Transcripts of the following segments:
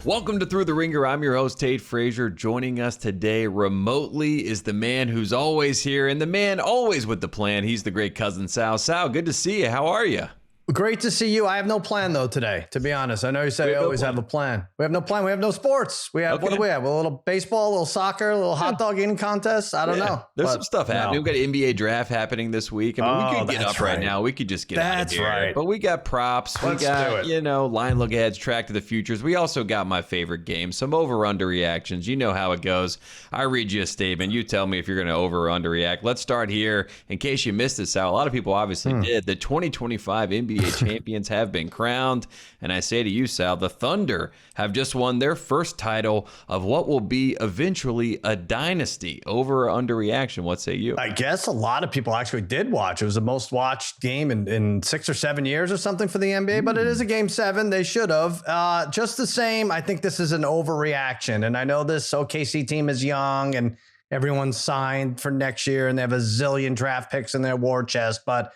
Welcome to Thru the Ringer. I'm your host, Tate Frazier. Joining us today remotely is the man who's always here and the man always with the plan. He's the great Cousin Sal. Sal, good to see you. How are you? Great to see you. I have no plan, though, today, to be honest. I know you say we always have a plan. We have no plan. We have no sports. We have, What do we have? A little baseball, a little soccer, a little hot dog eating contest. I don't know. There's some stuff happening. We've got an NBA draft happening this week. I mean, we could get up right now. We could just get out of here. That's right. But we got props. We got, line look aheads, track to the futures. We also got my favorite game, some over-under reactions. You know how it goes. I read you a statement. You tell me if you're going to over or under react. Let's start here. In case you missed this, Sal, a lot of people obviously did. The 2025 NBA champions have been crowned, and I say to you, Sal, the Thunder have just won their first title of what will be eventually a dynasty. Over or under reaction? What say you? I guess a lot of people actually did watch. It was the most watched game in 6 or 7 years or something for the NBA, but it is a game 7. They should have. Just the same, I think this is an overreaction, and I know this OKC team is young and everyone's signed for next year and they have a zillion draft picks in their war chest, but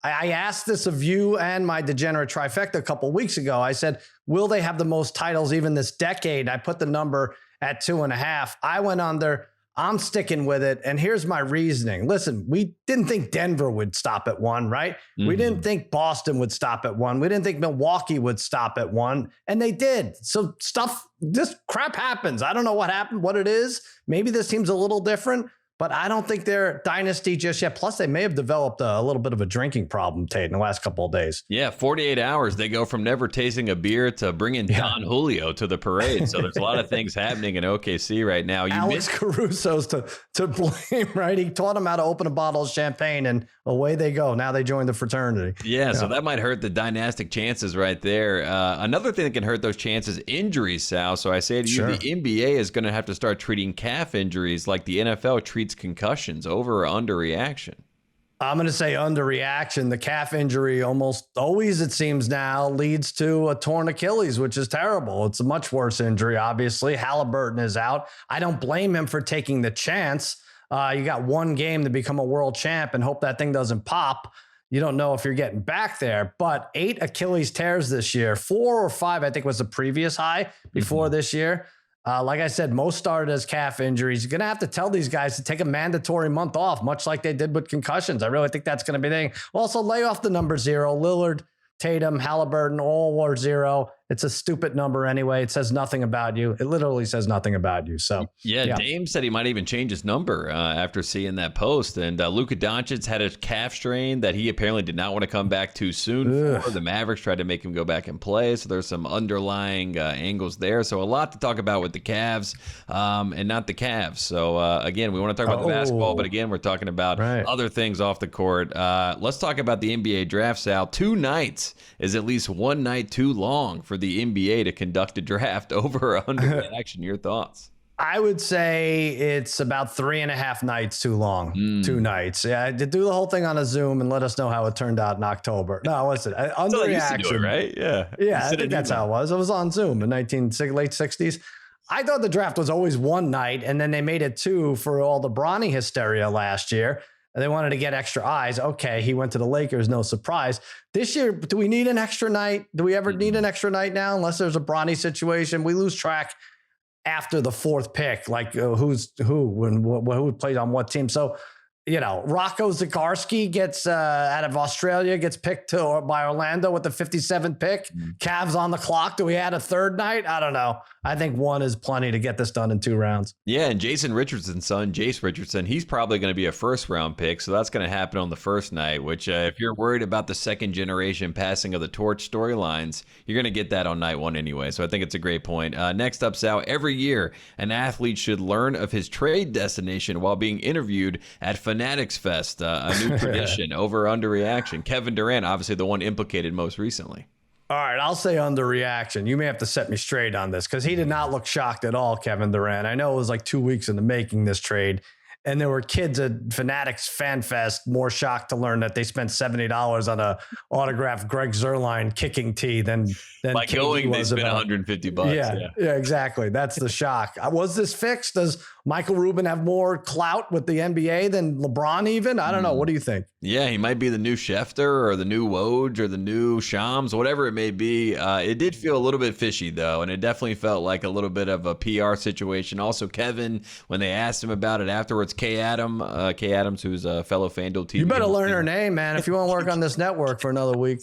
I asked this of you and my degenerate trifecta a couple of weeks ago. I said, will they have the most titles even this decade? I put the number at 2.5. I went under. I'm sticking with it. And here's my reasoning. Listen, we didn't think Denver would stop at 1, right? Mm-hmm. We didn't think Boston would stop at 1. We didn't think Milwaukee would stop at 1. And they did. So this crap happens. I don't know what happened, what it is. Maybe this team's a little different. But I don't think they're dynasty just yet. Plus, they may have developed a little bit of a drinking problem, Tate, in the last couple of days. Yeah, 48 hours. They go from never tasting a beer to bringing Don Julio to the parade. So there's a lot of things happening in OKC right now. Alex Caruso's to blame, right? He taught them how to open a bottle of champagne, and away they go. Now they join the fraternity. Yeah, so that might hurt the dynastic chances right there. Another thing that can hurt those chances, injuries, Sal. So I say to you, the NBA is going to have to start treating calf injuries like the NFL treats concussions. Over or under reaction? I'm going to say under reaction. The calf injury almost always, it seems now, leads to a torn Achilles, which is terrible. It's a much worse injury, obviously. Halliburton is out. I don't blame him for taking the chance. You got one game to become a world champ and hope that thing doesn't pop. You don't know if you're getting back there, but 8 Achilles tears this year. 4 or 5, I think, was the previous high before this year. Like I said, most started as calf injuries. You're going to have to tell these guys to take a mandatory month off, much like they did with concussions. I really think that's going to be the thing. Also, lay off the number 0. Lillard, Tatum, Halliburton, all were 0. It's a stupid number anyway. It says nothing about you. It literally says nothing about you. So yeah. Dame said he might even change his number after seeing that post. And Luka Doncic had a calf strain that he apparently did not want to come back too soon for. The Mavericks tried to make him go back and play. So there's some underlying angles there. So a lot to talk about with the Cavs and not the Cavs. So again, we want to talk about the basketball, but again, we're talking about other things off the court. Let's talk about the NBA draft, Sal. 2 nights is at least one night too long for the NBA to conduct a draft. Over or under reaction? Your thoughts? I would say it's about 3.5 nights too long. 2 nights. Yeah, to do the whole thing on a Zoom and let us know how it turned out in October. No, what's it? Under reaction, right? Yeah. Yeah, I think that's how it was. It was on Zoom in late 60s. I thought the draft was always one night, and then they made it 2 for all the Bronny hysteria last year. They wanted to get extra eyes. Okay, he went to the Lakers, no surprise. This year, do we need an extra night? Do we ever need an extra night now? Unless there's a Bronny situation, we lose track after the 4th pick, like who's who and who played on what team. So, Rocco Zikarsky gets out of Australia, gets picked by Orlando with the 57th pick. Cavs on the clock. Do we add a 3rd night? I don't know. I think 1 is plenty to get this done in 2 rounds. Yeah, and Jason Richardson's son, Jace Richardson, he's probably going to be a 1st-round pick, so that's going to happen on the 1st night, which if you're worried about the 2nd-generation passing of the torch storylines, you're going to get that on night 1 anyway, so I think it's a great point. Next up, Sal, every year, an athlete should learn of his trade destination while being interviewed at Fanatics Fest, a new tradition. Over or under reaction? Kevin Durant, obviously the one implicated most recently. All right, I'll say under reaction. You may have to set me straight on this because he did not look shocked at all, Kevin Durant. I know it was like 2 weeks into making this trade, and there were kids at Fanatics Fan Fest more shocked to learn that they spent $70 on a autographed Greg Zuerlein kicking tee than by KD going, they was spent about $150. Yeah, exactly. That's the shock. Was this fixed? Does Michael Rubin have more clout with the NBA than LeBron even? I don't know. What do you think? Yeah, he might be the new Schefter or the new Woj or the new Shams, whatever it may be. It did feel a little bit fishy, though, and it definitely felt like a little bit of a PR situation. Also, Kevin, when they asked him about it afterwards, Kay Adams, who's a fellow FanDuel TV. You better learn her name, man, if you want to work on this network for another week.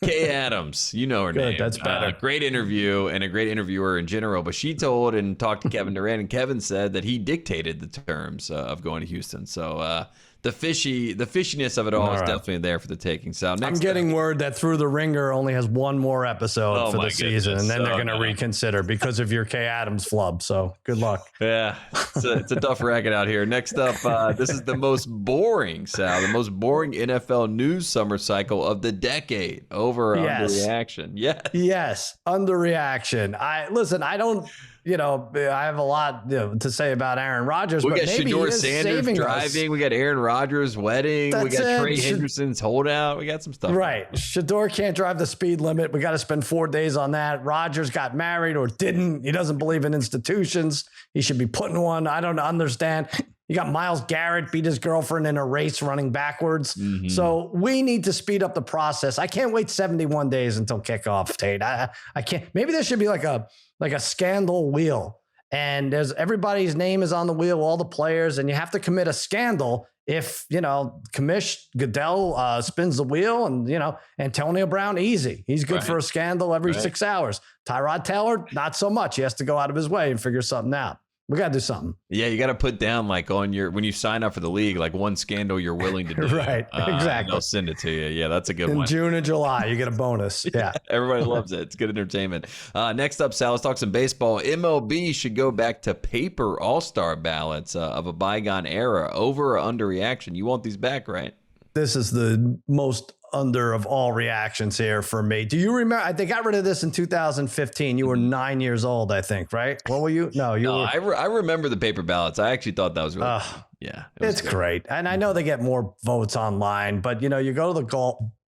Kay Adams, you know her name. That's better. Great interview and a great interviewer in general. But she told and talked to Kevin Durant, and Kevin said that he dictated the terms of going to Houston. So the fishiness of it all is definitely there for the taking. So I'm getting word that Thru the Ringer only has one more episode for the season, and then they're going to reconsider because of your Kay Adams flub. So good luck. Yeah, it's a tough racket out here. Next up, this is the most boring, Sal, the most boring NFL news summer cycle of the decade. Over underreaction. Yes, underreaction. I don't. I have a lot to say about Aaron Rodgers. We got Shedeur Sanders driving. We got Aaron Rodgers' wedding. We got Trey Henderson's holdout. We got some stuff. Right. Shedeur can't drive the speed limit. We got to spend 4 days on that. Rodgers got married or didn't. He doesn't believe in institutions. He should be putting one. I don't understand. You got Myles Garrett beat his girlfriend in a race running backwards. Mm-hmm. So we need to speed up the process. I can't wait 71 days until kickoff, Tate. I can't. Maybe there should be like a scandal wheel, and everybody's name is on the wheel, all the players, and you have to commit a scandal if, Commish Goodell spins the wheel, and, Antonio Brown, easy. He's good for a scandal every 6 hours. Tyrod Taylor, not so much. He has to go out of his way and figure something out. We got to do something. Yeah, you got to put down when you sign up for the league, like one scandal you're willing to do. Right, exactly. They'll send it to you. Yeah, that's a good one. In June and July, you get a bonus. Yeah. Everybody loves it. It's good entertainment. Next up, Sal, let's talk some baseball. MLB should go back to paper all-star ballots of a bygone era. Over or underreaction? You want these back, right? This is the most under of all reactions here for me. Do you remember? They got rid of this in 2015. You were 9 years old, I think, right? What were you? No, you were. I remember the paper ballots. I actually thought that was really cool. Yeah. It's great. And I know they get more votes online, but, you go to the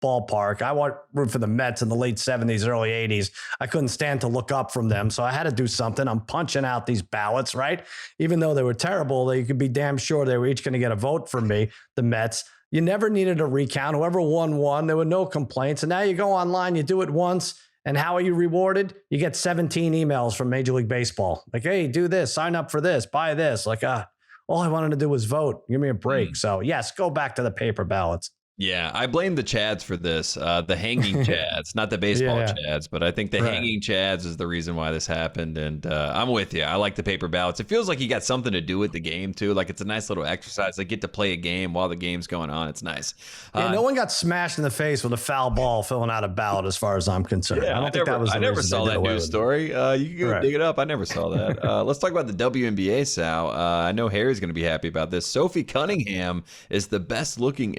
ballpark. I root for the Mets in the late 70s, early 80s. I couldn't stand to look up from them, so I had to do something. I'm punching out these ballots, right? Even though they were terrible, you could be damn sure they were each going to get a vote from me, the Mets. You never needed a recount. Whoever won. There were no complaints. And now you go online, you do it once, and how are you rewarded? You get 17 emails from Major League Baseball. Like, hey, do this, sign up for this, buy this. Like, all I wanted to do was vote. Give me a break. So, yes, go back to the paper ballots. Yeah, I blame the Chads for this. The hanging Chads, not the baseball Chads, but I think the hanging Chads is the reason why this happened. And I'm with you. I like the paper ballots. It feels like you got something to do with the game, too. Like it's a nice little exercise. They get to play a game while the game's going on. It's nice. No one got smashed in the face with a foul ball filling out a ballot, as far as I'm concerned. Yeah, I never saw that news story. You can go dig it up. I never saw that. Let's talk about the WNBA, Sal. I know Harry's going to be happy about this. Sophie Cunningham is the best looking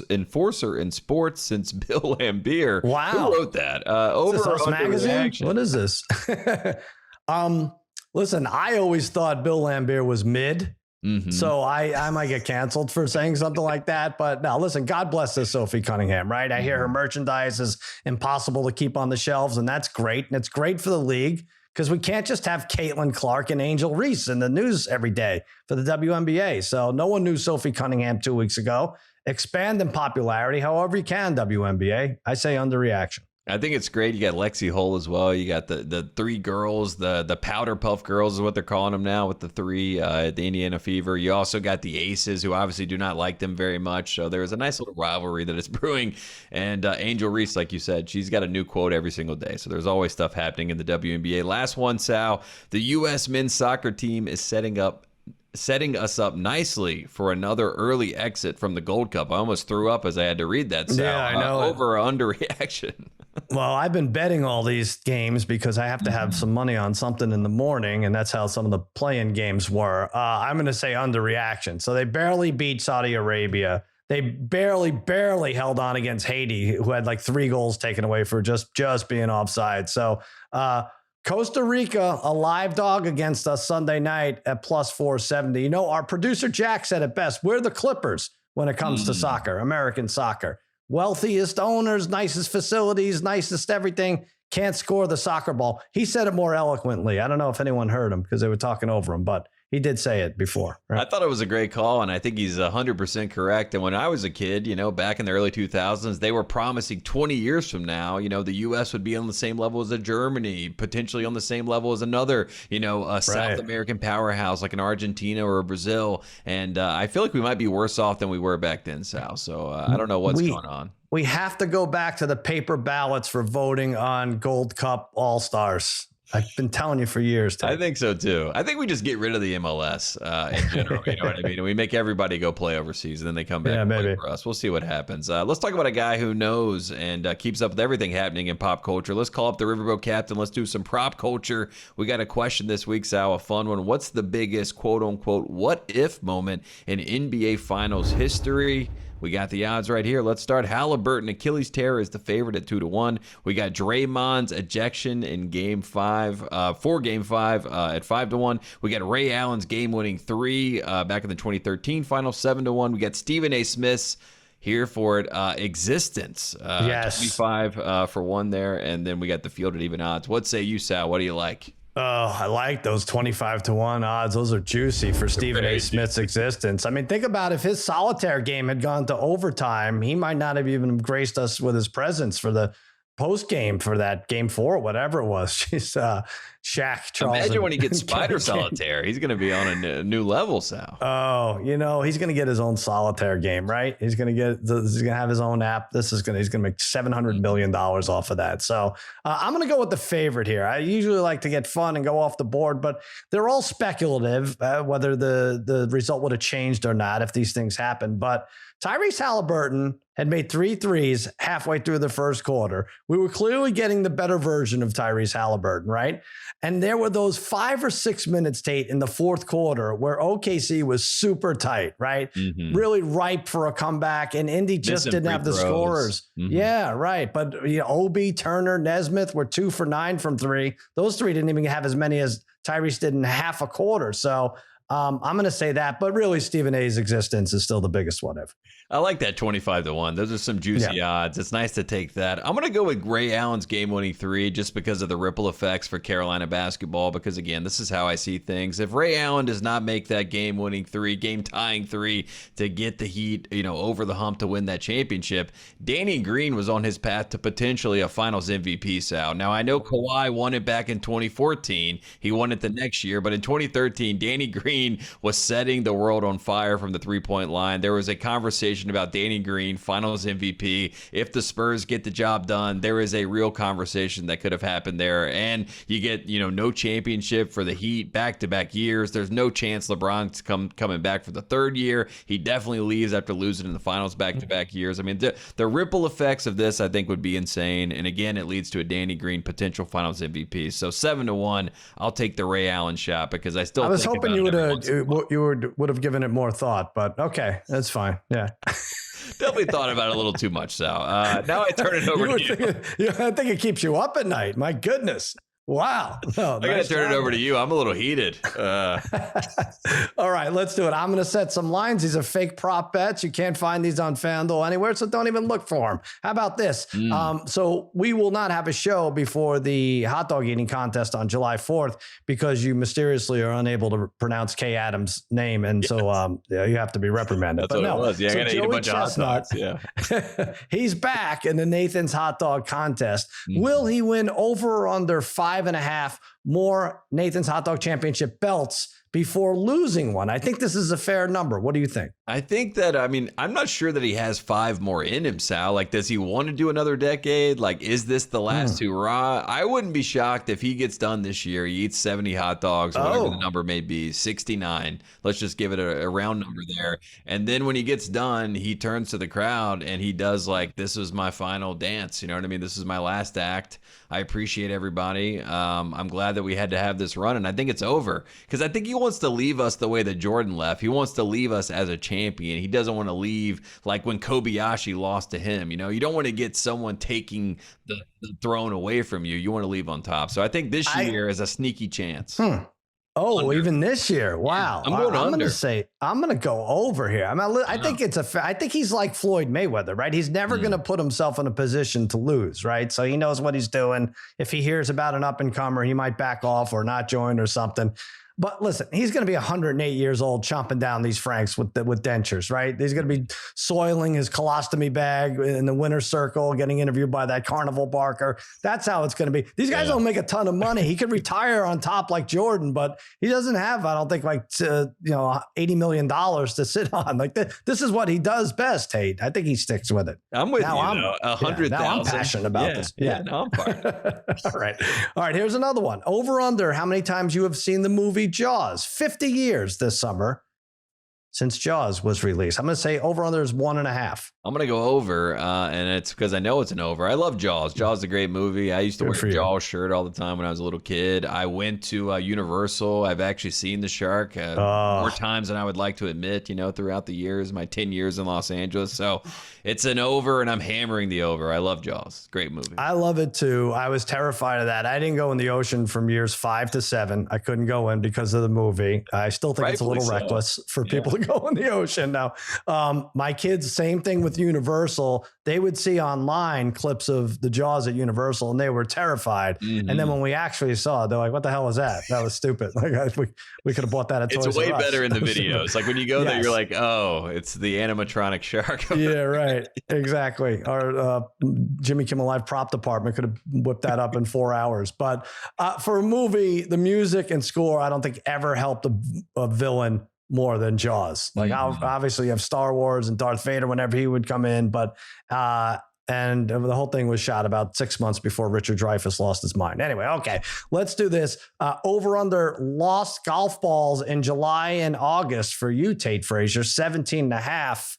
enforcer in sports since Bill Laimbeer. Wow. Who wrote that? Over Us Magazine? What is this? Listen, I always thought Bill Laimbeer was mid. Mm-hmm. So I might get canceled for saying something like that. But no, listen, God bless this Sophie Cunningham, right? I hear her merchandise is impossible to keep on the shelves, and that's great. And it's great for the league, because we can't just have Caitlin Clark and Angel Reese in the news every day for the WNBA. So no one knew Sophie Cunningham 2 weeks ago. Expand in popularity however you can, WNBA. I say underreaction. I think it's great. You got Lexi Hull as well. You got the three girls, the Powder Puff girls is what they're calling them now, with the three at the Indiana Fever. You also got the Aces, who obviously do not like them very much. So there's a nice little rivalry that is brewing. And Angel Reese, like you said, she's got a new quote every single day. So there's always stuff happening in the WNBA. Last one, Sal. The U.S. men's soccer team is setting us up nicely for another early exit from the Gold Cup. I almost threw up as I had to read that, Sal. Yeah, I know. Over or underreaction? Well, I've been betting all these games because I have to have some money on something in the morning, and that's how some of the play-in games were. I'm going to say underreaction. So they barely beat Saudi Arabia. They barely held on against Haiti, who had like 3 goals taken away for just being offside. So Costa Rica, a live dog against us Sunday night at plus 470. You know, our producer Jack said it best. We're the Clippers when it comes to soccer, American soccer. Wealthiest owners, nicest facilities, nicest everything. Can't score the soccer ball. He said it more eloquently. I don't know if anyone heard him because they were talking over him, but he did say it before. Right? I thought it was a great call, and I think he's 100% correct. And when I was a kid, back in the early 2000s, they were promising 20 years from now, the U.S. would be on the same level as a Germany, potentially on the same level as another, a South American powerhouse like an Argentina or a Brazil. And I feel like we might be worse off than we were back then, Sal. So I don't know what's going on. We have to go back to the paper ballots for voting on Gold Cup All-Stars. I've been telling you for years, Tate. I think so too. I think we just get rid of the MLS in general. You know what I mean? And we make everybody go play overseas, and then they come back and play for us. We'll see what happens. Let's talk about a guy who knows and keeps up with everything happening in pop culture. Let's call up the Riverboat captain. Let's do some prop culture. We got a question this week, Sal, a fun one. What's the biggest quote-unquote what-if moment in NBA Finals history? We got the odds right here. Let's start. Halliburton Achilles tear is the favorite at 2-1. We got Draymond's ejection in Game 5 for Game 5 at 5-1. We got Ray Allen's game-winning 3 back in the 2013 final, 7-1. We got Stephen A. Smith's here for it existence. Yes, 25 for 1 there, and then we got the field at even odds. What say you, Sal? What do you like? Oh, I like those 25-1 odds. Those are juicy for Stephen A. Smith's existence. I mean, think about if his solitaire game had gone to overtime, he might not have even graced us with his presence for the post game for that Game 4, whatever it was. She's Shaq, Charles. Imagine when he gets Spider Solitaire. He's going to be on a new level, Sal. Oh, he's going to get his own solitaire game, right? He's going to have his own app. He's going to make $700 million off of that. So I'm going to go with the favorite here. I usually like to get fun and go off the board, but they're all speculative, whether the result would have changed or not if these things happen. But Tyrese Halliburton had made 3 threes halfway through the first quarter. We were clearly getting the better version of Tyrese Halliburton, right? And there were those 5 or 6 minutes, Tate, in the fourth quarter where OKC was super tight, right? Mm-hmm. Really ripe for a comeback, and Indy just didn't have the scorers. Mm-hmm. Yeah, right. But Obi, Turner, Nesmith were 2 for 9 from 3. Those 3 didn't even have as many as Tyrese did in half a quarter. So I'm going to say that, but really Stephen A's existence is still the biggest one ever. I like that 25-1. Those are some juicy odds. It's nice to take that. I'm going to go with Ray Allen's game-winning 3 just because of the ripple effects for Carolina basketball, because, again, this is how I see things. If Ray Allen does not make that game-winning 3, game-tying 3 to get the Heat, over the hump to win that championship, Danny Green was on his path to potentially a Finals MVP, Sal. Now, I know Kawhi won it back in 2014. He won it the next year, but in 2013, Danny Green was setting the world on fire from the three-point line. There was a conversation about Danny Green, Finals MVP. If the Spurs get the job done, there is a real conversation that could have happened there. And you get, no championship for the Heat back-to-back years. There's no chance LeBron's coming back for the 3rd year. He definitely leaves after losing in the Finals back-to-back years. I mean, the ripple effects of this, I think, would be insane. And again, it leads to a Danny Green potential Finals MVP. So 7-1, I'll take the Ray Allen shot because I was hoping you would have given it more thought, but okay, that's fine. Yeah. Definitely thought about it a little too much, Sal. Now I turn it over to you. I think it keeps you up at night. My goodness. Wow. Oh, I got to turn it over to you. I'm a little heated. All right, let's do it. I'm going to set some lines. These are fake prop bets. You can't find these on FanDuel anywhere, so don't even look for them. How about this? So we will not have a show before the hot dog eating contest on July 4th because you mysteriously are unable to pronounce Kay Adams' name, and so you have to be reprimanded. That's what it was. Yeah, so I got to eat a bunch of hot dogs. Yeah. He's back in the Nathan's hot dog contest. Will he win over or under 5.5 more Nathan's Hot Dog Championship belts before losing one? I think this is a fair number. What do you think? I think that, I'm not sure that he has 5 more in him, Sal. Like, does he want to do another decade? Like, is this the last hurrah? I wouldn't be shocked if he gets done this year. He eats 70 hot dogs, whatever the number may be, 69. Let's just give it a round number there. And then when he gets done, he turns to the crowd and he does this was my final dance. You know what I mean? This is my last act. I appreciate everybody. I'm glad that we had to have this run, and I think it's over because I think he wants to leave us the way that Jordan left. He wants to leave us as a champion. He doesn't want to leave like when Kobayashi lost to him. You don't want to get someone taking the throne away from you. You want to leave on top. So I think this year is a sneaky chance. Oh, under. Even this year. Wow. I'm going to I'm going to go over here. I think I think he's like Floyd Mayweather, right? He's never going to put himself in a position to lose, right? So he knows what he's doing. If he hears about an up and comer, he might back off or not join or something. But listen, he's going to be 108 years old chomping down these francs with dentures, right? He's going to be soiling his colostomy bag in the winner's circle, getting interviewed by that carnival barker. That's how it's going to be. These guys don't make a ton of money. He could retire on top like Jordan, but he doesn't have, I don't think, like, $80 million to sit on. Like this is what he does best, Tate. I think he sticks with it. I'm with now you. 100,000. Now I'm passionate about this. Yeah, no, I'm fine. All right. Here's another one. Over under how many times you have seen the movie Jaws. 50 years this summer since Jaws was released. I'm going to say over under is 1.5. I'm going to go over, and it's because I know it's an over. I love Jaws. Jaws is a great movie. I used to wear a Jaws shirt all the time when I was a little kid. I went to Universal. I've actually seen the shark more times than I would like to admit, throughout the years, my 10 years in Los Angeles. So it's an over, and I'm hammering the over. I love Jaws. Great movie. I love it, too. I was terrified of that. I didn't go in the ocean from years 5 to 7. I couldn't go in because of the movie. I still think it's a little reckless for people to go in the ocean. Now, my kids, same thing with Universal. They would see online clips of the Jaws at Universal and they were terrified. Mm-hmm. And then when we actually saw it, they're like, what the hell was that? That was stupid. Like we could have bought that at Toys R Us. It's way better in the videos. Like when you go there, you're like, oh, it's the animatronic shark. Yeah, right. Exactly. Our Jimmy Kimmel Live prop department could have whipped that up in 4 hours. But for a movie, the music and score, I don't think ever helped a villain more than Jaws. Like obviously you have Star Wars and Darth Vader whenever he would come in, but and the whole thing was shot about 6 months before Richard Dreyfuss lost his mind. Anyway, okay, let's do this. Over under lost golf balls in July and August for you, Tate Frazier, 17.5.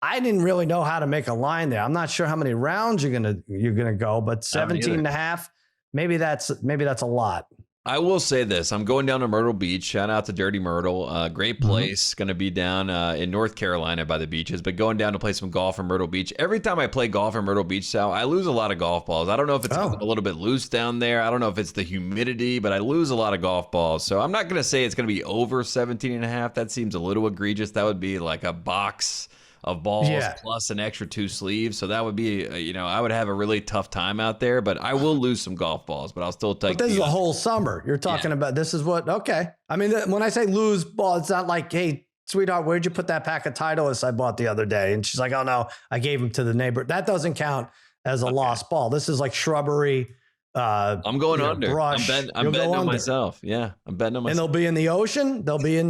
I didn't really know how to make a line there. I'm not sure how many rounds you're gonna go, but 17.5, maybe that's a lot. I will say this. I'm going down to Myrtle Beach. Shout out to Dirty Myrtle. Great place. Going to be down in North Carolina by the beaches, but going down to play some golf in Myrtle Beach. Every time I play golf in Myrtle Beach, Sal, I lose a lot of golf balls. I don't know if it's a little bit loose down there. I don't know if it's the humidity, but I lose a lot of golf balls. So I'm not going to say it's going to be over 17.5. That seems a little egregious. That would be like a box of balls plus an extra 2 sleeves. So that would be, I would have a really tough time out there, but I will lose some golf balls, but I'll still take. But this is a whole summer. You're talking about, this is what, okay. I mean, when I say lose ball, it's not like, hey, sweetheart, where'd you put that pack of Titleist I bought the other day? And she's like, oh no, I gave them to the neighbor. That doesn't count as a lost ball. This is like shrubbery. I'm going under. Brush. I'm betting on myself. Yeah, I'm betting on myself. And they'll be in the ocean. They'll be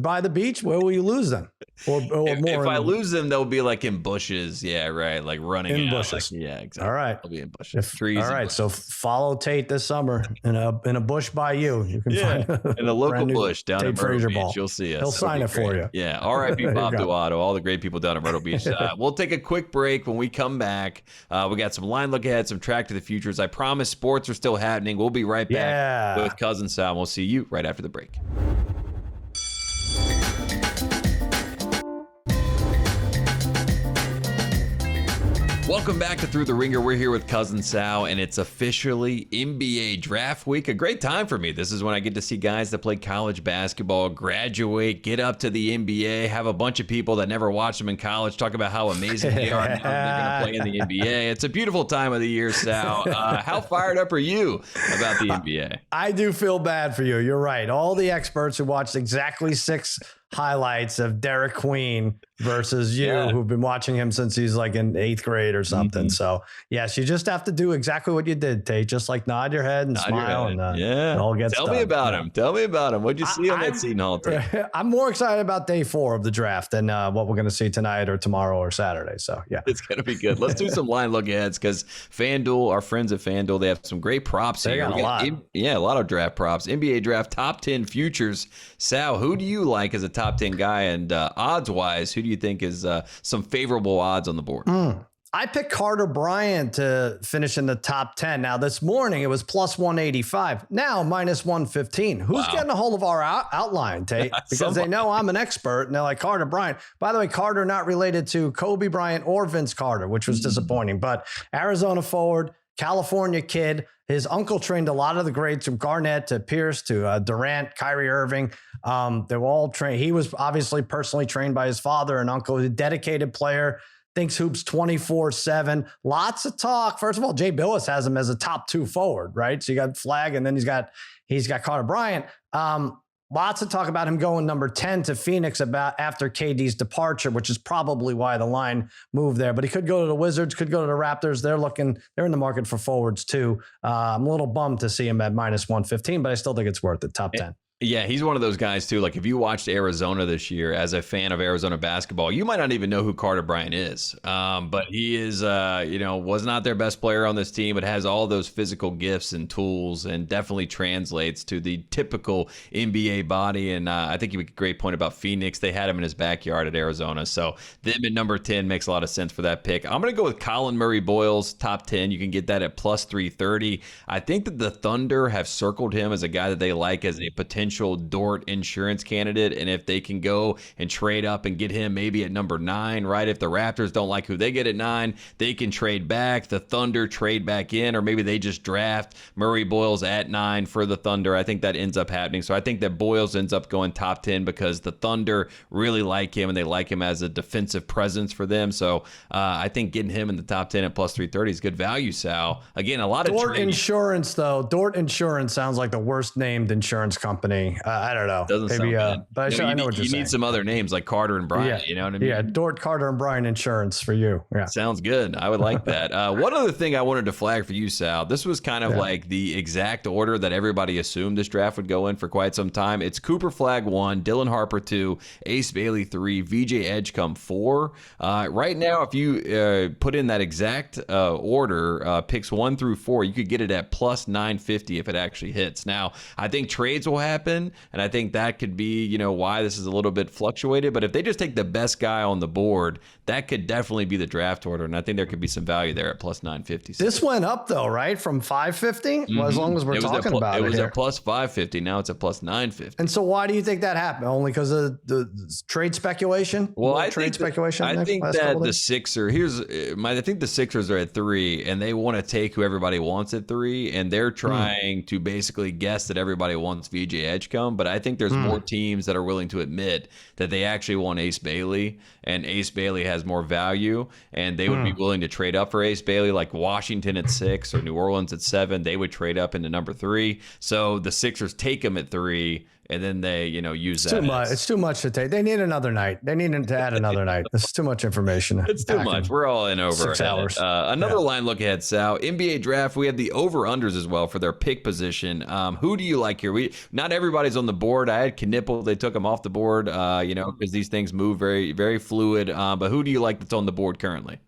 by the beach. Where will you lose them? Or if I lose them, they'll be like in bushes. Yeah, right. Like running in out. bushes. Like, yeah, exactly. All right. They'll be in bushes. Trees. All right. So follow Tate this summer in a bush by you. You can find in a local bush down at Myrtle Beach. Ball. You'll see us. He'll sign it for you. Yeah. R.I.P. Bob Duato. All the great people down at Myrtle Beach. We'll take a quick break. When we come back, we got some line look ahead, some track to the futures. I promise sports are still happening. We'll be right back with Cousin Sal. We'll see you right after the break. Welcome back to Thru the Ringer. We're here with Cousin Sal, and it's officially NBA draft week. A great time for me. This is when I get to see guys that play college basketball, graduate, get up to the NBA, have a bunch of people that never watched them in college talk about how amazing they are and how they're going to play in the NBA. It's a beautiful time of the year, Sal. How fired up are you about the NBA? I do feel bad for you. You're right. All the experts who watched exactly 6 highlights of Derek Queen versus you, who've been watching him since he's like in 8th grade or something. So yes, you just have to do exactly what you did, Tate. Just like nod your head and smile, and it all gets done. Tell me about him. Tell me about him. What'd you see on that Seton Hall team? I'm more excited about day 4 of the draft than what we're going to see tonight or tomorrow or Saturday. So yeah, it's going to be good. Let's do some line look aheads because FanDuel, our friends at FanDuel, they have some great props here. Got a lot. A lot of draft props. NBA draft top 10 futures. Sal, who do you like as a top 10 guy? And odds-wise, who do you think is some favorable odds on the board? I picked Carter Bryant to finish in the top 10. Now, this morning, it was plus 185. Now, minus 115. Who's getting a hold of our outline, Tate? Because they know I'm an expert, and they're like, Carter Bryant. By the way, Carter not related to Kobe Bryant or Vince Carter, which was disappointing. But Arizona forward, California kid. His uncle trained a lot of the greats from Garnett to Pierce to Durant, Kyrie Irving. They were all trained. He was obviously personally trained by his father and uncle, a dedicated player, thinks hoops 24/7. Lots of talk. First of all, Jay Billis has him as a top 2 forward, right? So you got Flag, and then he's got Carter Bryant. Lots of talk about him going number 10 to Phoenix after KD's departure, which is probably why the line moved there. But he could go to the Wizards, could go to the Raptors. They're in the market for forwards too. I'm a little bummed to see him at -115, but I still think it's worth it. Top 10. Yeah, he's one of those guys too. Like if you watched Arizona this year as a fan of Arizona basketball, you might not even know who Carter Bryant is. But he is, was not their best player on this team, but has all those physical gifts and tools and definitely translates to the typical NBA body. And I think you make a great point about Phoenix. They had him in his backyard at Arizona. So them at number 10 makes a lot of sense for that pick. I'm going to go with Colin Murray-Boyles, top 10. You can get that at +330. I think that the Thunder have circled him as a guy that they like as a potential Dort insurance candidate, and if they can go and trade up and get him maybe at number 9, right? If the Raptors don't like who they get at 9, they can trade back. The Thunder trade back in, or maybe they just draft Murray-Boyles at 9 for the Thunder. I think that ends up happening. So I think that Boyles ends up going top 10 because the Thunder really like him and they like him as a defensive presence for them. So I think getting him in the top 10 at +330 is good value, Sal. Again, a lot of Dort Insurance, though. Dort Insurance sounds like the worst named insurance company. I don't know. Doesn't maybe, sound bad. But I know what you're saying. You need some other names like Carter and Bryant. You know what I mean? Yeah, Dort, Carter, and Bryant Insurance for you. Yeah, sounds good. I would like that. One other thing I wanted to flag for you, Sal. This was kind of like the exact order that everybody assumed this draft would go in for quite some time. It's Cooper Flagg 1, Dylan Harper 2, Ace Bailey 3, VJ Edgecombe 4. Right now, if you put in that exact order, picks 1 through 4, you could get it at +950 if it actually hits. Now, I think trades will happen. And I think that could be, why this is a little bit fluctuated. But if they just take the best guy on the board, that could definitely be the draft order. And I think there could be some value there at +950. This went up, though, right? From 550? Well, as long as we're talking about it. It was at +550. Now it's at +950. And so why do you think that happened? Only because of the trade speculation? Well, I think that the Sixers, I think the Sixers are at 3, and they want to take who everybody wants at 3, and they're trying to basically guess that everybody wants VJ Edgecombe, but I think there's more teams that are willing to admit that they actually want Ace Bailey, and Ace Bailey has more value, and they would be willing to trade up for Ace Bailey, like Washington at 6 or New Orleans at 7. They would trade up into number 3. So the Sixers take him at 3. And then they, use that. It's too much to take. They need another night. They need to add another night. It's too much information. It's too much. We're all in over 6 hours. Another line look ahead, Sal. NBA draft. We have the over-unders as well for their pick position. Who do you like here? Not everybody's on the board. I had Knipple. They took him off the board, because these things move very, very fluid. But who do you like that's on the board currently?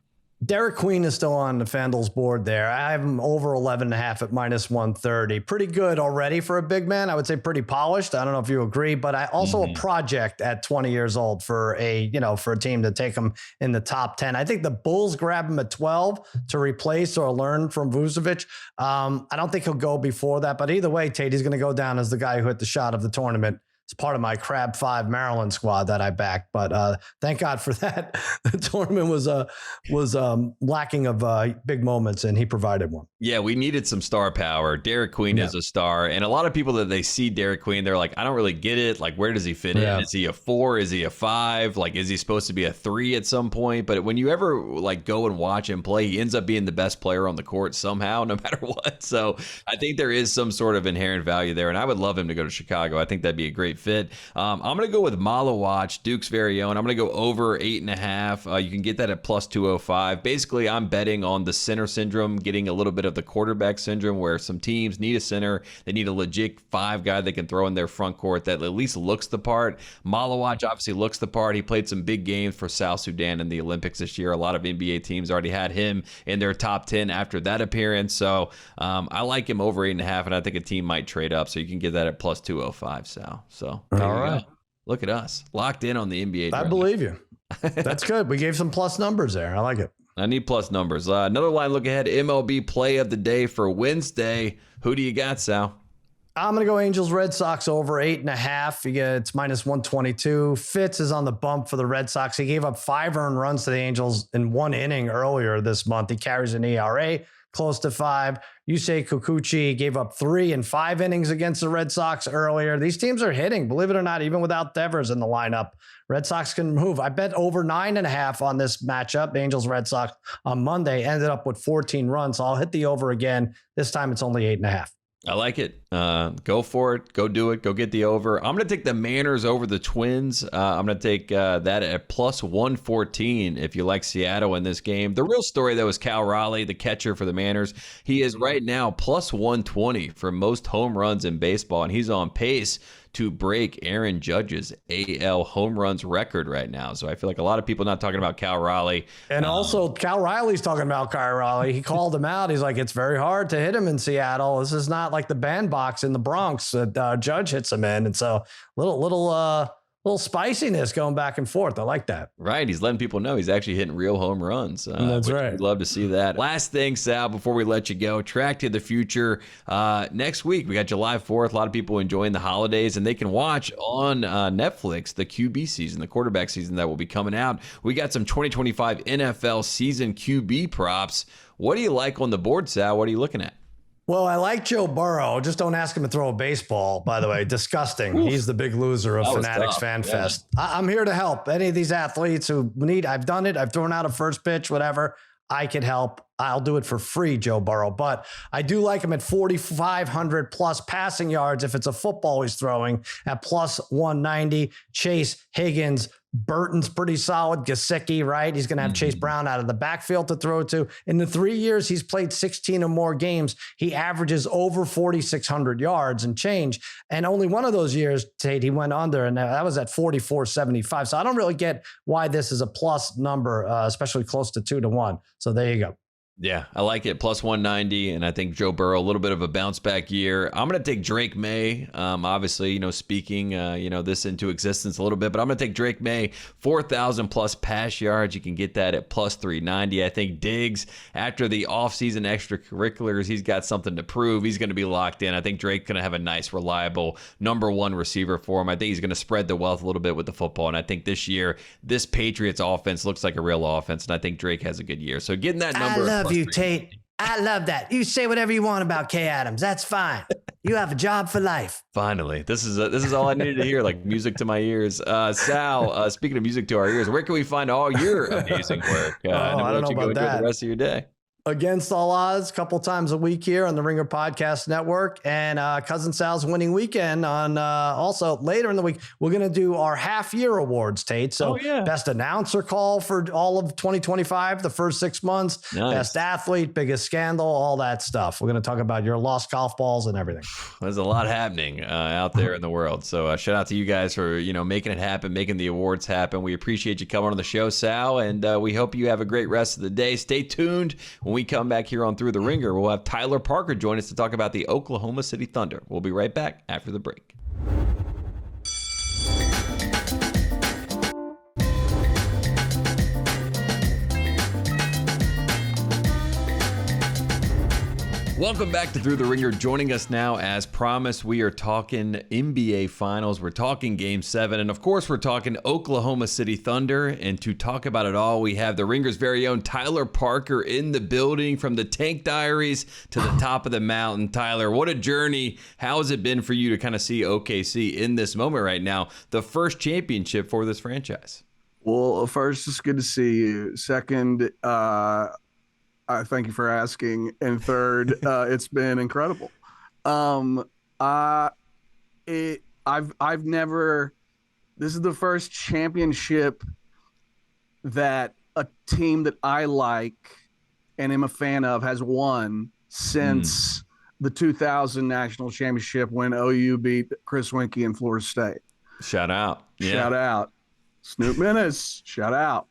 Derek Queen is still on the FanDuel's board there. I have him over 11.5 at -130. Pretty good already for a big man. I would say pretty polished. I don't know if you agree, but I also a project at 20 years old for a team to take him in the top 10. I think the Bulls grab him at 12 to replace or learn from Vucevic. I don't think he'll go before that, but either way, Tate, he's going to go down as the guy who hit the shot of the tournament. It's part of my Crab 5 Maryland squad that I backed, but thank God for that. The tournament was lacking of big moments, and he provided one. Yeah, we needed some star power. Derek Queen is a star, and a lot of people that they see Derek Queen, they're like, I don't really get it. Like, where does he fit in? Is he a 4? Is he a 5? Like, is he supposed to be a 3 at some point? But when you ever go and watch him play, he ends up being the best player on the court somehow, no matter what. So I think there is some sort of inherent value there, and I would love him to go to Chicago. I think that'd be a great fit. I'm going to go with Malawach, Duke's very own. I'm going to go over 8.5. You can get that at +205. Basically, I'm betting on the center syndrome, getting a little bit of the quarterback syndrome where some teams need a center. They need a legit 5 guy they can throw in their front court that at least looks the part. Malawach obviously looks the part. He played some big games for South Sudan in the Olympics this year. A lot of NBA teams already had him in their top 10 after that appearance. So I like him over 8.5, and I think a team might trade up. So you can get that at +205, Sal. So all right. Look at us. Locked in on the NBA draft. I believe you. That's good. We gave some plus numbers there. I like it. I need plus numbers. Another line look ahead. MLB play of the day for Wednesday. Who do you got, Sal? I'm going to go Angels Red Sox over 8.5. It's -122. Fitz is on the bump for the Red Sox. He gave up 5 earned runs to the Angels in 1 inning earlier this month. He carries an ERA close to 5. Yusei Kikuchi gave up 3 in 5 innings against the Red Sox earlier. These teams are hitting, believe it or not, even without Devers in the lineup. Red Sox can move. I bet over 9.5 on this matchup. Angels Red Sox on Monday ended up with 14 runs. So I'll hit the over again. This time it's only 8.5. I like it. Go for it. Go do it. Go get the over. I'm going to take the Manners over the Twins. I'm going to take that at plus 114 if you like Seattle in this game. The real story, though, is Cal Raleigh, the catcher for the Manners. He is right now plus 120 for most home runs in baseball, and he's on pace to break Aaron Judge's AL home runs record right now. So I feel like a lot of people not talking about Cal Raleigh. And also Cal Riley's talking about Cal Raleigh. He called him out. He's like, it's very hard to hit him in Seattle. This is not like the bandbox in the Bronx that Judge hits him in. And so little spiciness going back and forth. I like that. Right. He's letting people know he's actually hitting real home runs. That's right. We'd love to see that. Last thing, Sal, before we let you go, Track to the Future. Next week, we got July 4th. A lot of people enjoying the holidays, and they can watch on Netflix the QB season, the quarterback season that will be coming out. We got some 2025 NFL season QB props. What do you like on the board, Sal? What are you looking at? Well, I like Joe Burrow. Just don't ask him to throw a baseball, by the way. Disgusting. Oof. He's the big loser of Fanatics Fan Fest. I'm here to help any of these athletes who need. I've done it. I've thrown out a first pitch, whatever. I could help. I'll do it for free, Joe Burrow. But I do like him at 4,500 plus passing yards if it's a football he's throwing at plus 190. Chase, Higgins, Burton's pretty solid. Gesicki, right? He's going to have Chase Brown out of the backfield to throw to. In the 3 years he's played 16 or more games, he averages over 4,600 yards and change. And only one of those years, Tate, he went under, and that was at 4,475. So I don't really get why this is a plus number, especially close to 2-1. So there you go. Yeah, I like it. Plus 190, and I think Joe Burrow, a little bit of a bounce back year. I'm going to take Drake May. Obviously, speaking, this into existence a little bit, but I'm going to take Drake May, 4,000 plus pass yards. You can get that at plus 390. I think Diggs, after the offseason extracurriculars, he's got something to prove. He's going to be locked in. I think Drake's going to have a nice, reliable number one receiver for him. I think he's going to spread the wealth a little bit with the football, and I think this year, this Patriots offense looks like a real offense, and I think Drake has a good year. So getting that number. I love you, Tate. I love that. You say whatever you want about Kay Adams. That's fine. You have a job for life. Finally, this is all I needed to hear, like music to my ears. Sal, speaking of music to our ears, where can we find all your amazing work? I don't know about that. The rest of your day. Against All Odds, a couple times a week here on the Ringer Podcast Network, and Cousin Sal's Winning Weekend on also later in the week. We're going to do our half-year awards, Tate. So best announcer call for all of 2025, the first 6 months, nice. Best athlete, biggest scandal, all that stuff. We're going to talk about your lost golf balls and everything. There's a lot happening out there in the world. So shout out to you guys for making it happen, making the awards happen. We appreciate you coming on the show, Sal, and we hope you have a great rest of the day. Stay tuned. When we come back here on Thru the Ringer, we'll have Tyler Parker join us to talk about the Oklahoma City Thunder. We'll be right back after the break. Welcome back to Thru the Ringer. Joining us now, as promised, we are talking NBA Finals. We're talking Game 7. And, of course, we're talking Oklahoma City Thunder. And to talk about it all, we have the Ringer's very own Tyler Parker in the building, from the Tank Diaries to the top of the mountain. Tyler, what a journey. How has it been for you to kind of see OKC in this moment right now, the first championship for this franchise? Well, first, it's good to see you. Second, thank you for asking. And third, it's been incredible. I've never. This is the first championship that a team that I like and am a fan of has won since the 2000 national championship when OU beat Chris Winkie and Florida State. Shout out! Yeah. Shout out, Snoop Menace. Shout out.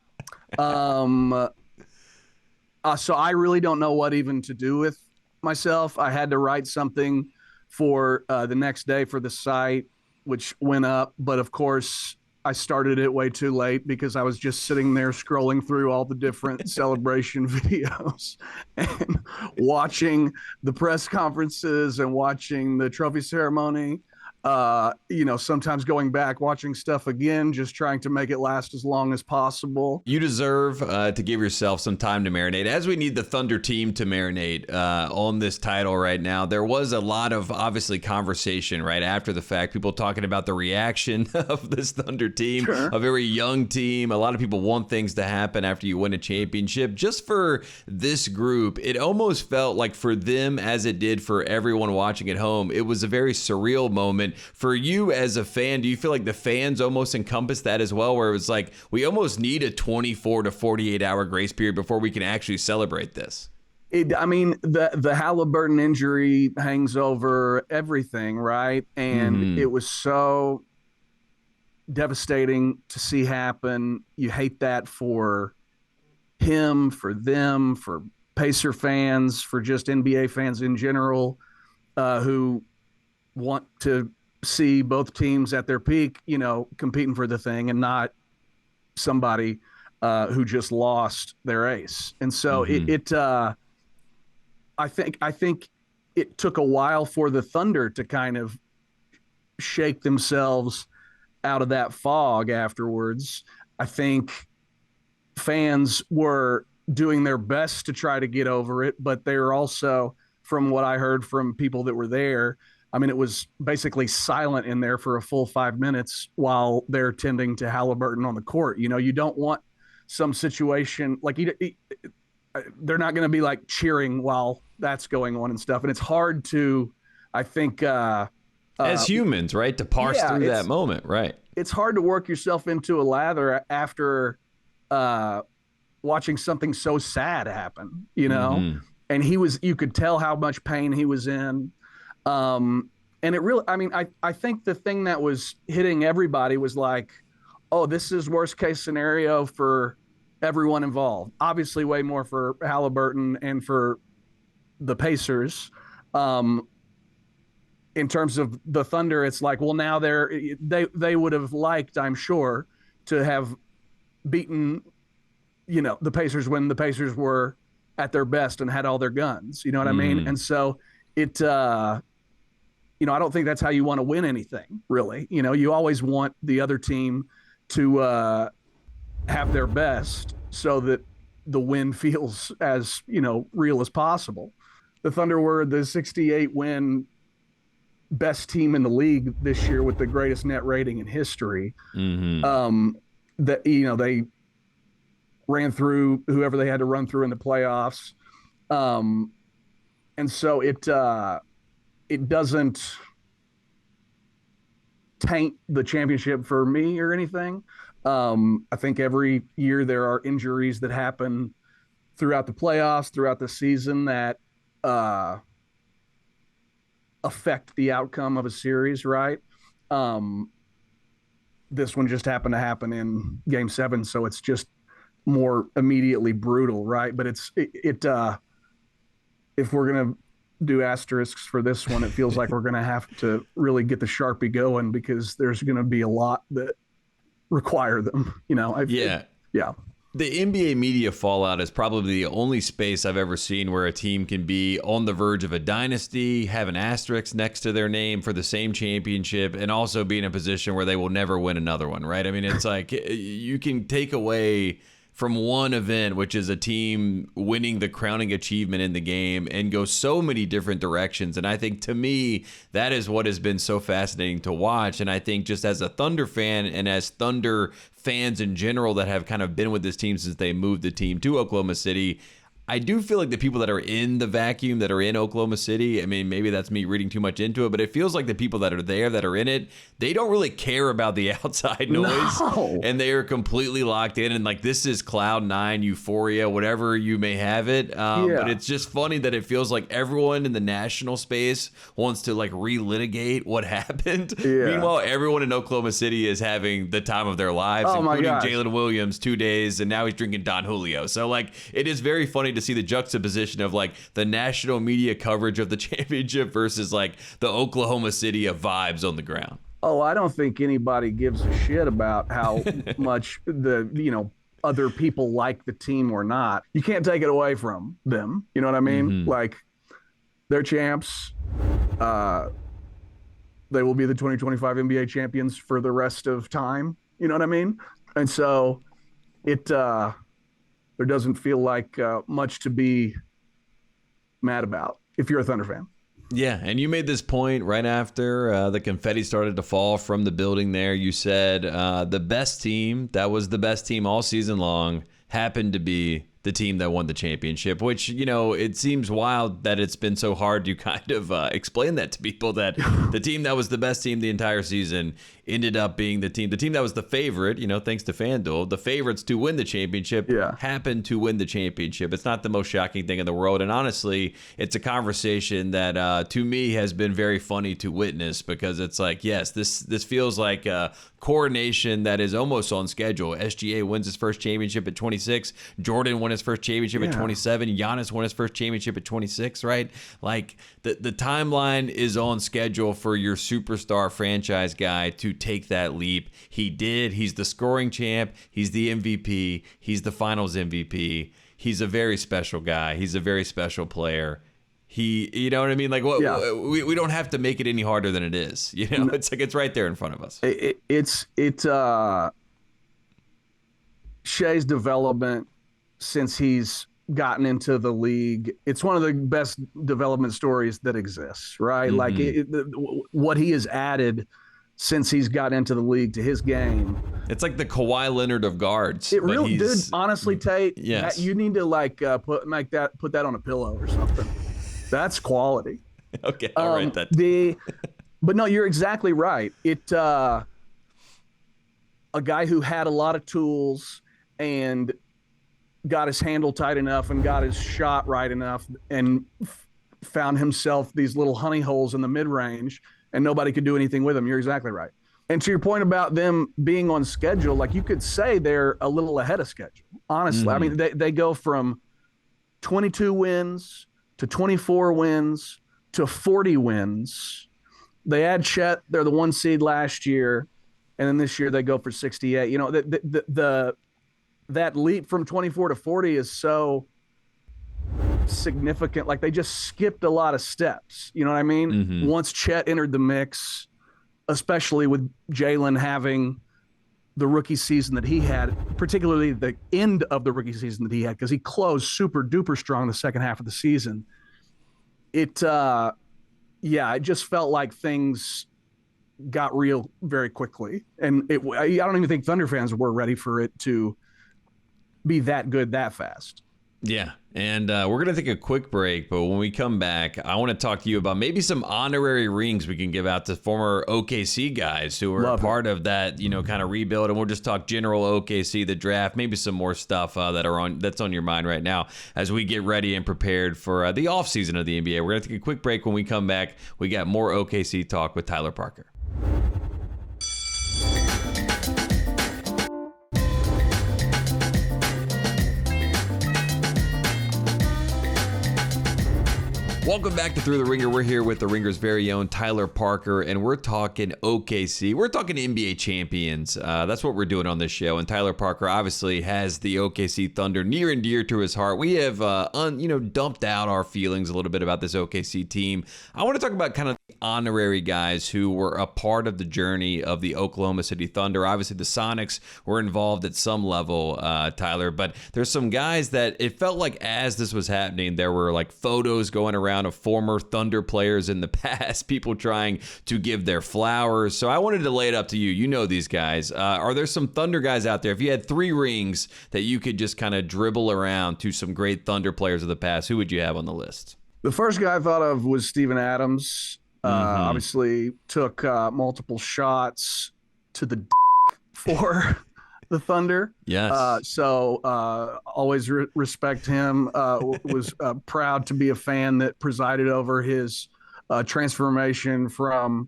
So I really don't know what even to do with myself. I had to write something for the next day for the site, which went up. But, of course, I started it way too late because I was just sitting there scrolling through all the different celebration videos and watching the press conferences and watching the trophy ceremony. sometimes going back, watching stuff again, just trying to make it last as long as possible. You deserve to give yourself some time to marinate, as we need the Thunder team to marinate on this title right now. There was a lot of, obviously, conversation right after the fact, people talking about the reaction of this Thunder team, sure. A very young team. A lot of people want things to happen after you win a championship. Just for this group, it almost felt like for them, as it did for everyone watching at home, it was a very surreal moment. For you as a fan, do you feel like the fans almost encompass that as well, where it was like, we almost need a 24 to 48 hour grace period before we can actually celebrate this? The Halliburton injury hangs over everything, right? And it was so devastating to see happen. You hate that for him, for them, for Pacer fans, for just NBA fans in general, who want to see both teams at their peak, competing for the thing, and not somebody who just lost their ace. And so I think it took a while for the Thunder to kind of shake themselves out of that fog afterwards. I think fans were doing their best to try to get over it, but they were also, from what I heard from people that were there, it was basically silent in there for a full 5 minutes while they're tending to Halliburton on the court. You don't want some situation like they're not going to be like cheering while that's going on and stuff. And it's hard to, I think, as humans, right, to parse through that moment, right? It's hard to work yourself into a lather after watching something so sad happen, And you could tell how much pain he was in. And it really, I think the thing that was hitting everybody was like, oh, this is worst case scenario for everyone involved. Obviously way more for Halliburton and for the Pacers. In terms of the Thunder, it's like, well, now they would have liked, I'm sure, to have beaten, the Pacers when the Pacers were at their best and had all their guns. You know what I mean? And so it, I don't think that's how you want to win anything, really. You always want the other team to have their best so that the win feels as, real as possible. The Thunder were the 68-win best team in the league this year with the greatest net rating in history. They ran through whoever they had to run through in the playoffs. And so it doesn't taint the championship for me or anything. I think every year there are injuries that happen throughout the playoffs, throughout the season that affect the outcome of a series, right? This one just happened to happen in Game 7, so it's just more immediately brutal, right? But if we're gonna do asterisks for this one, it feels like we're gonna have to really get the Sharpie going because there's gonna be a lot that require them. Yeah. The NBA media fallout is probably the only space I've ever seen where a team can be on the verge of a dynasty, have an asterisk next to their name for the same championship, and also be in a position where they will never win another one, right? It's like you can take away from one event, which is a team winning the crowning achievement in the game, and go so many different directions. And I think, to me, that is what has been so fascinating to watch. And I think just as a Thunder fan and as Thunder fans in general that have kind of been with this team since they moved the team to Oklahoma City, I do feel like the people that are in the vacuum, that are in Oklahoma City, maybe that's me reading too much into it, but it feels like the people that are there, that are in it, they don't really care about the outside noise. No. And they are completely locked in. And like, this is cloud nine, euphoria, whatever you may have it. But it's just funny that it feels like everyone in the national space wants to like relitigate what happened. Yeah. Meanwhile, everyone in Oklahoma City is having the time of their lives, including Jalen Williams 2 days, and now he's drinking Don Julio. So like, it is very funny to see the juxtaposition of like the national media coverage of the championship versus like the Oklahoma City of vibes on the ground. Oh, I don't think anybody gives a shit about how much the, other people like the team or not. You can't take it away from them. You know what I mean? Mm-hmm. Like, they're champs. they will be the 2025 NBA champions for the rest of time. You know what I mean? And so there doesn't feel like much to be mad about if you're a Thunder fan. Yeah, and you made this point right after the confetti started to fall from the building there. You said the best team, that was the best team all season long, happened to be the team that won the championship, which, you know, it seems wild that it's been so hard to kind of explain that to people, that the team that was the best team the entire season ended up being the team that was the favorite, you know, thanks to FanDuel, the favorites to win the championship happened to win the championship. It's not the most shocking thing in the world. And honestly, it's a conversation that to me has been very funny to witness, because it's like, yes, this feels like a coronation that is almost on schedule. SGA wins his first championship at 26. Jordan won his first championship at 27. Giannis won his first championship at 26, right? Like the timeline is on schedule for your superstar franchise guy to take that leap. He did. He's the scoring champ. He's the MVP. He's the finals MVP. He's a very special guy. He's a very special player. You know what I mean? Like, we don't have to make it any harder than it is. You know, it's like it's right there in front of us. Shai's development since he's gotten into the league, it's one of the best development stories that exists, right? Like what he has added since he's got into the league to his game. It's like the Kawhi Leonard of guards. It really did. Honestly, Tate, you need to like put that on a pillow or something. That's quality. Okay, I'll write that. But no, you're exactly right. A guy who had a lot of tools and got his handle tight enough and got his shot right enough and found himself these little honey holes in the mid-range, and nobody could do anything with him. You're exactly right. And to your point about them being on schedule, like you could say they're a little ahead of schedule, honestly. I mean, they go from 22 wins to 24 wins to 40 wins. They add Chet. They're the 1 seed last year. And then this year they go for 68. You know, that leap from 24 to 40 is so significant. Like they just skipped a lot of steps. You know what I mean? Once Chet entered the mix, especially with Jalen having the rookie season that he had, particularly the end of the rookie season that he had, because he closed super duper strong the second half of the season. It just felt like things got real very quickly. And I don't even think Thunder fans were ready for it to be that good that fast. Yeah. And we're going to take a quick break, but when we come back, I want to talk to you about maybe some honorary rings we can give out to former OKC guys who were a part of that, you know, kind of rebuild. And we'll just talk general OKC, the draft, maybe some more stuff that's on your mind right now as we get ready and prepared for the offseason of the NBA. We're going to take a quick break. When we come back, we got more OKC talk with Tyler Parker. Welcome back to Thru the Ringer. We're here with the Ringer's very own Tyler Parker, and we're talking OKC. We're talking NBA champions. That's what we're doing on this show. And Tyler Parker obviously has the OKC Thunder near and dear to his heart. We have, dumped out our feelings a little bit about this OKC team. I want to talk about kind of the honorary guys who were a part of the journey of the Oklahoma City Thunder. Obviously, the Sonics were involved at some level, Tyler, but there's some guys that it felt like as this was happening, there were like photos going around of former Thunder players in the past, people trying to give their flowers. So I wanted to lay it up to you. You know these guys. Are there some Thunder guys out there? If you had 3 rings that you could just kind of dribble around to some great Thunder players of the past, who would you have on the list? The first guy I thought of was Steven Adams. Obviously took multiple shots to the for the Thunder. Yes. Always respect him. Was proud to be a fan that presided over his transformation from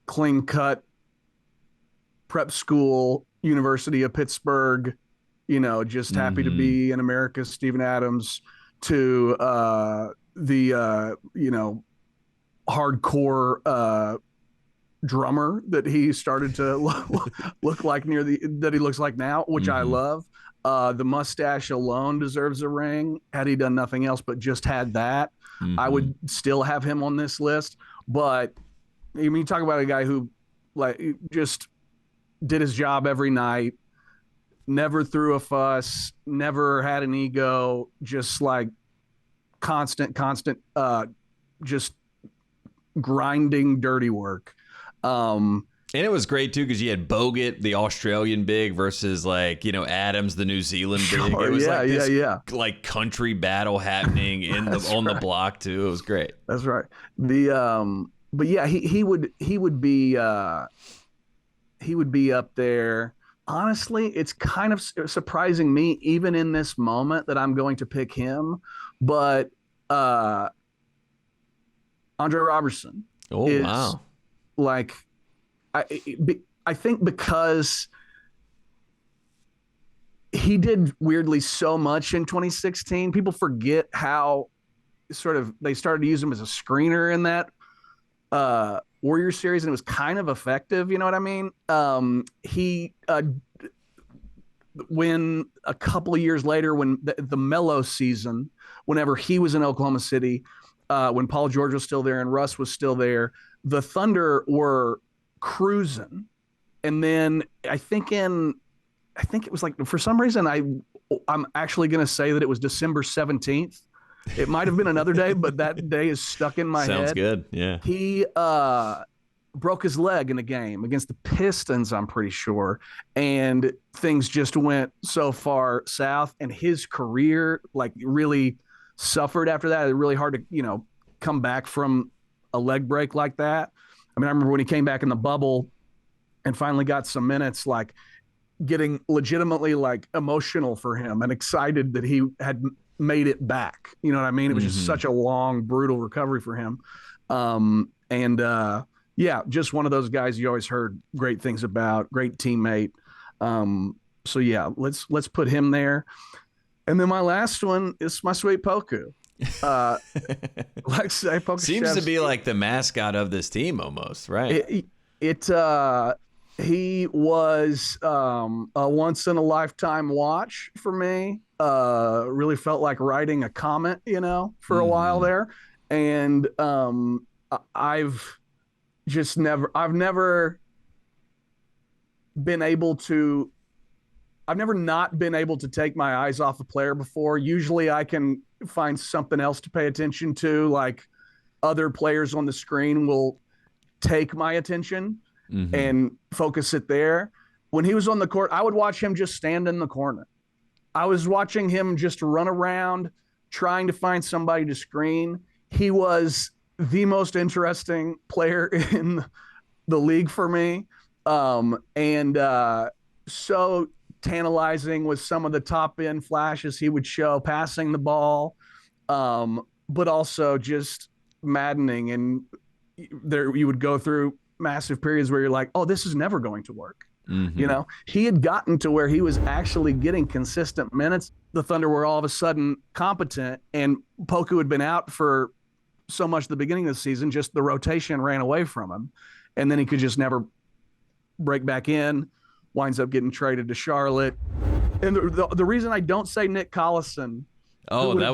clean cut prep school, University of Pittsburgh, just happy to be in America, Steven Adams, to the hardcore drummer that he started to look like that he looks like now, which I love. The mustache alone deserves a ring. Had he done nothing else but just had that, I would still have him on this list. But I mean, you talk about a guy who like just did his job every night, never threw a fuss, never had an ego, just like constant, just grinding dirty work. And it was great too because you had Bogut, the Australian big, versus like Adams, the New Zealand big. Sure, it was like country battle happening on the block too. It was great. That's right. But yeah, he would be up there. Honestly, it's kind of surprising me even in this moment that I'm going to pick him, but Andre Robertson. Oh wow! Like. I think because he did weirdly so much in 2016, people forget how they started to use him as a screener in that Warriors series, and it was kind of effective. You know what I mean? When a couple of years later, when the Melo season, whenever he was in Oklahoma City, when Paul George was still there and Russ was still there, the Thunder were cruising, and then I think it was like, for some reason I'm actually going to say that it was December 17th. It might have been another day, but that day is stuck in my head. Sounds good. Yeah. He broke his leg in a game against the Pistons, I'm pretty sure, and things just went so far south, and his career like really suffered after that. It's really hard to come back from a leg break like that. I mean, I remember when he came back in the bubble and finally got some minutes, like getting legitimately like emotional for him and excited that he had made it back. You know what I mean? It was just such a long, brutal recovery for him. Yeah, just one of those guys you always heard great things about, great teammate. So yeah, let's put him there. And then my last one is my sweet Poku. Seems to be like the mascot of this team almost, right? He was a once in a lifetime watch for me. Really felt like riding a comet, for a while there. And I've never not been able to take my eyes off a player before. Usually I can find something else to pay attention to, like other players on the screen will take my attention and focus it there. When he was on the court, I would watch him just stand in the corner. I was watching him just run around trying to find somebody to screen. He was the most interesting player in the league for me. So tantalizing with some of the top end flashes he would show passing the ball, but also just maddening. And there you would go through massive periods where you're like, oh, this is never going to work. He had gotten to where he was actually getting consistent minutes. The Thunder were all of a sudden competent, and Poku had been out for so much at the beginning of the season, just the rotation ran away from him, and then he could just never break back in. Winds up getting traded to Charlotte. And the reason I don't say Nick Collison. Oh, that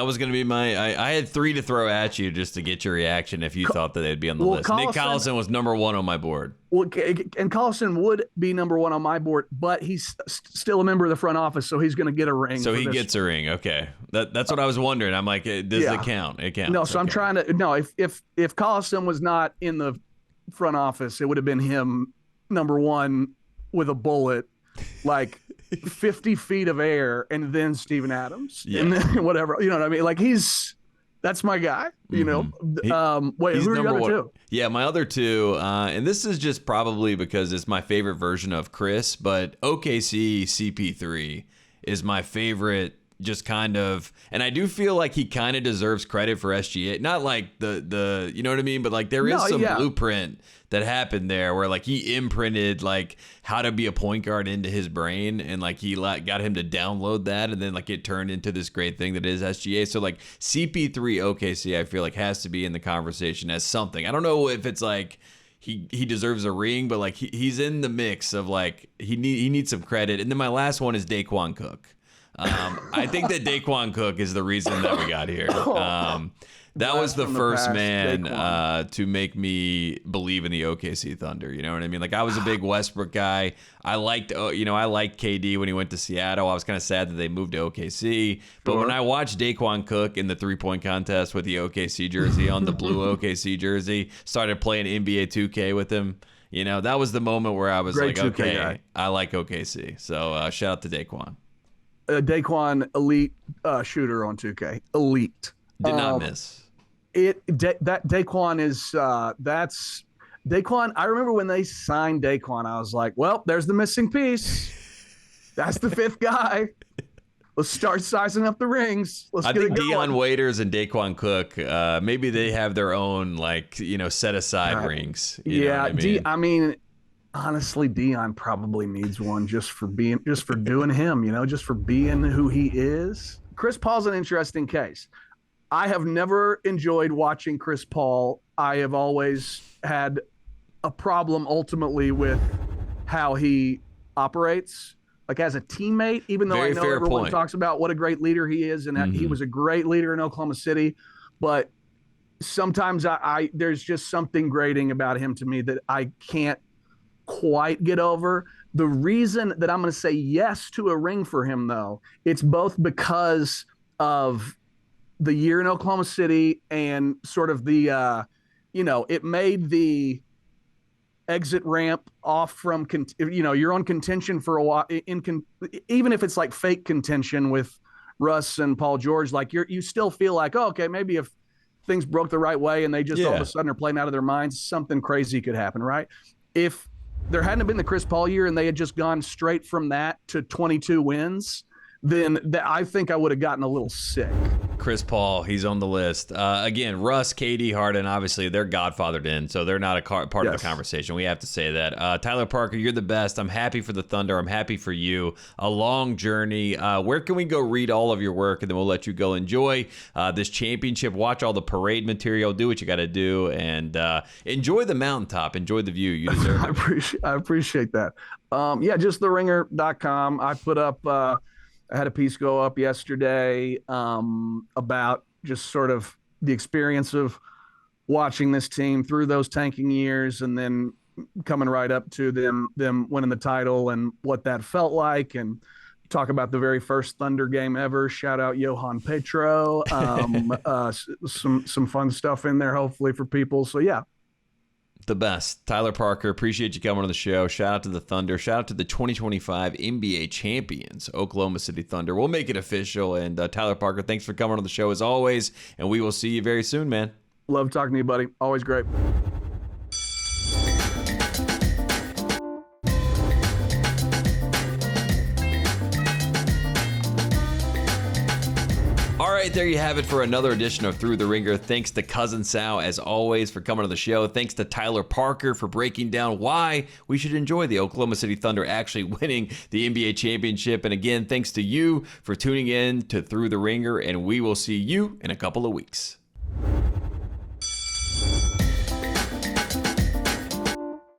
was going to be I had 3 to throw at you just to get your reaction if you thought that they'd be on the list. Nick Collison was number 1 on my board. Well, and Collison would be number 1 on my board, but he's still a member of the front office, so he's going to get a ring. So he gets a ring. Okay. That's what I was wondering. I'm like, does it count? It counts. No, so I'm trying to – no, if Collison was not in the front office, it would have been him number 1 with a bullet, like 50 feet of air, and then Steven Adams, and then whatever, you know what I mean? Like that's my guy, wait, who are your other 2? Yeah, my other 2, and this is just probably because it's my favorite version of Chris, but OKC CP3 is my favorite. Just kind of, and I do feel like he kind of deserves credit for SGA. Not like the you know what I mean, but like there is some blueprint that happened there where like he imprinted like how to be a point guard into his brain, and like he got him to download that, and then like it turned into this great thing that is SGA. So like CP3 OKC, I feel like has to be in the conversation as something. I don't know if it's like he deserves a ring, but like he's in the mix of like he needs some credit. And then my last one is Daquan Cook. I think that Daquan Cook is the reason that we got here. That was the first man to make me believe in the OKC Thunder. You know what I mean? Like, I was a big Westbrook guy. I liked KD when he went to Seattle. I was kind of sad that they moved to OKC. But when I watched Daquan Cook in the three-point contest with the OKC jersey on, the blue OKC jersey, started playing NBA 2K with him, you know, that was the moment where I was like, okay, I like OKC. So shout out to Daquan. Daquan, elite shooter on 2K. Elite. Did not miss. That Daquan is that's Daquan. I remember when they signed Daquan, I was like, well, there's the missing piece. That's the fifth guy. Let's start sizing up the rings. I think Dion Waiters and Daquan Cook, maybe they have their own, like, you know, set aside rings. You know what I mean? Honestly, Dion probably needs one just for doing him, you know, just for being who he is. Chris Paul's an interesting case. I have never enjoyed watching Chris Paul. I have always had a problem ultimately with how he operates, like as a teammate, even though I know everyone talks about what a great leader he is, and that he was a great leader in Oklahoma City. But sometimes there's just something grating about him to me that I can't quite get over. The reason that I'm going to say yes to a ring for him, though, it's both because of the year in Oklahoma City and sort of the, it made the exit ramp off from, you're on contention for a while, even if it's like fake contention with Russ and Paul George, like you still feel like, oh, okay, maybe if things broke the right way and they just all of a sudden are playing out of their minds, something crazy could happen, right? If there hadn't been the Chris Paul year and they had just gone straight from that to 22 wins, then I think I would have gotten a little sick. Chris Paul, he's on the list. Again, Russ, KD, Harden, obviously they're godfathered in, so they're not a part of the conversation. We have to say that. Tyler Parker, you're the best. I'm happy for the Thunder. I'm happy for you. A long journey. Where can we go read all of your work, and then we'll let you go enjoy this championship. Watch all the parade material. Do what you got to do, and enjoy the mountaintop. Enjoy the view. You deserve it. I appreciate that. Just theringer.com. I put up... I had a piece go up yesterday about just sort of the experience of watching this team through those tanking years and then coming right up to them winning the title and what that felt like, and talk about the very first Thunder game ever. Shout out Johan Petro. Some fun stuff in there, hopefully, for people. So, yeah. The best. Tyler Parker, appreciate you coming on the show. Shout out to the Thunder. Shout out to the 2025 NBA champions, Oklahoma City Thunder. We'll make it official. And Tyler Parker, thanks for coming on the show as always. And we will see you very soon, man. Love talking to you, buddy. Always great. All right, there you have it for another edition of Thru the Ringer. Thanks to Cousin Sal, as always, for coming on the show. Thanks to Tyler Parker for breaking down why we should enjoy the Oklahoma City Thunder actually winning the NBA championship. And again, thanks to you for tuning in to Thru the Ringer, and we will see you in a couple of weeks.